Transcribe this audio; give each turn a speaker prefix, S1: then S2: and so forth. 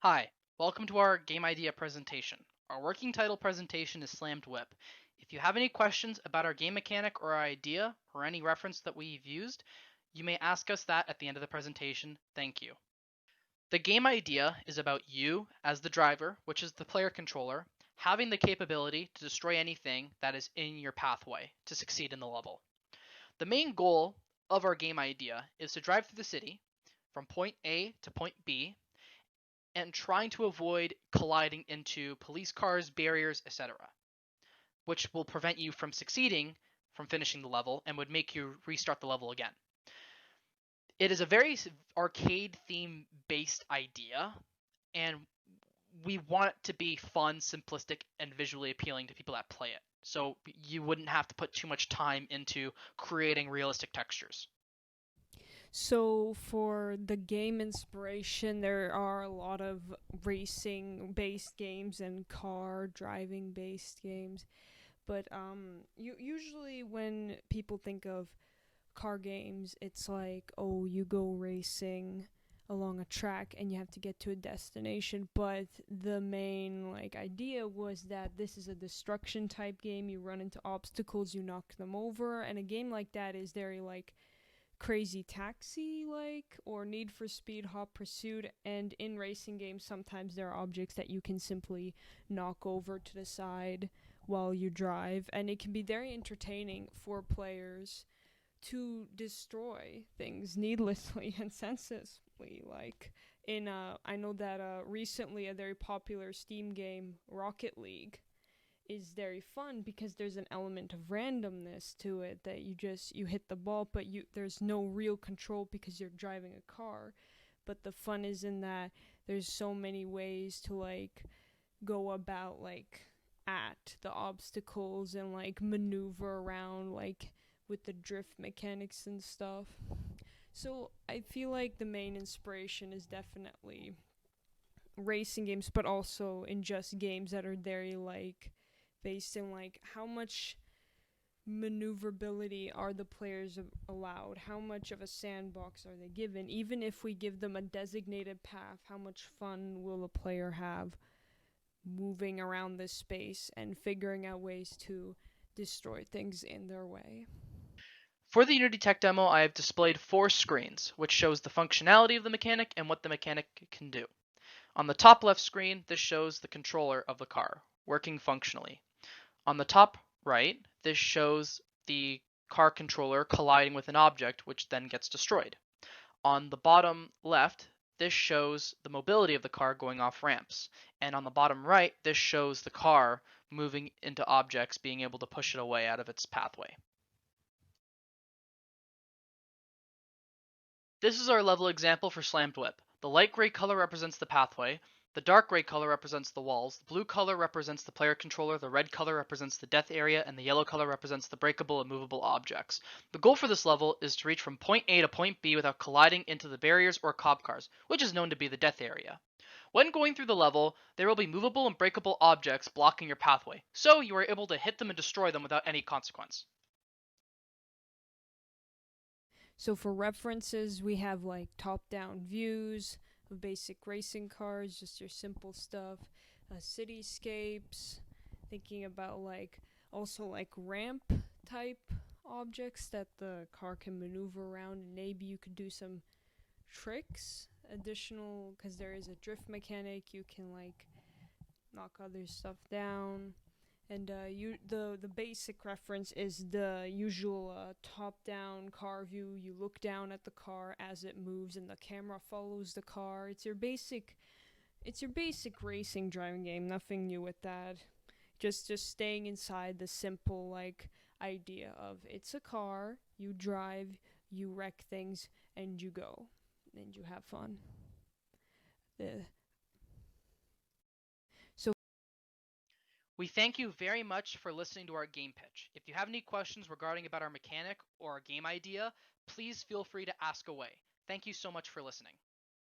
S1: Hi, welcome to our game idea presentation. Our working title presentation is Slammed Whip. If you have any questions about our game mechanic or our idea, or any reference that we've used, you may ask us that at the end of the presentation. Thank you. The game idea is about you, as the driver, which is the player controller, having the capability to destroy anything that is in your pathway to succeed in the level. The main goal of our game idea is to drive through the city from point A to point B and trying to avoid colliding into police cars, barriers, etc., which will prevent you from succeeding from finishing the level and would make you restart the level again. It is a very arcade theme based idea, and we want it to be fun, simplistic, and visually appealing to people that play it. So you wouldn't have to put too much time into creating realistic textures.
S2: So for the game inspiration, there are a lot of racing based games and car driving based games. But usually when people think of car games, it's like, oh, you go racing along a track and you have to get to a destination. But the main idea was that this is a destruction type game. You run into obstacles, you knock them over, and a game like that is very Crazy Taxi or Need for Speed Hot Pursuit. And in racing games sometimes there are objects that you can simply knock over to the side while you drive, and it can be very entertaining for players to destroy things needlessly and senselessly. I know that recently a very popular Steam game, Rocket League, is very fun because there's an element of randomness to it, that you hit the ball, but there's no real control because you're driving a car. But the fun is in that there's so many ways to go about at the obstacles and maneuver around with the drift mechanics and stuff. So I feel like the main inspiration is definitely racing games, but also in just games that are very based in how much maneuverability are the players allowed, how much of a sandbox are they given. Even if we give them a designated path, how much fun will a player have moving around this space and figuring out ways to destroy things in their way.
S1: For the Unity Tech demo, I have displayed 4 screens, which shows the functionality of the mechanic and what the mechanic can do. On the top left screen, this shows the controller of the car, working functionally. On the top right, this shows the car controller colliding with an object, which then gets destroyed. On the bottom left, this shows the mobility of the car going off ramps. And on the bottom right, this shows the car moving into objects, being able to push it away out of its pathway. This is our level example for Slammed Whip. The light gray color represents the pathway, the dark gray color represents the walls, the blue color represents the player controller, the red color represents the death area, and the yellow color represents the breakable and movable objects. The goal for this level is to reach from point A to point B without colliding into the barriers or cop cars, which is known to be the death area. When going through the level, there will be movable and breakable objects blocking your pathway, so you are able to hit them and destroy them without any consequence.
S2: So for references, we have top-down views of basic racing cars, just your simple stuff, cityscapes, thinking about also ramp type objects that the car can maneuver around, and maybe you could do some tricks additional because there is a drift mechanic. You can knock other stuff down. And the basic reference is the usual top-down car view. You look down at the car as it moves, and the camera follows the car. It's your basic racing driving game. Nothing new with that. Just staying inside the simple idea of it's a car. You drive, you wreck things, and you go, and you have fun. The so
S1: We thank you very much for listening to our game pitch. If you have any questions regarding about our mechanic or our game idea, please feel free to ask away. Thank you so much for listening.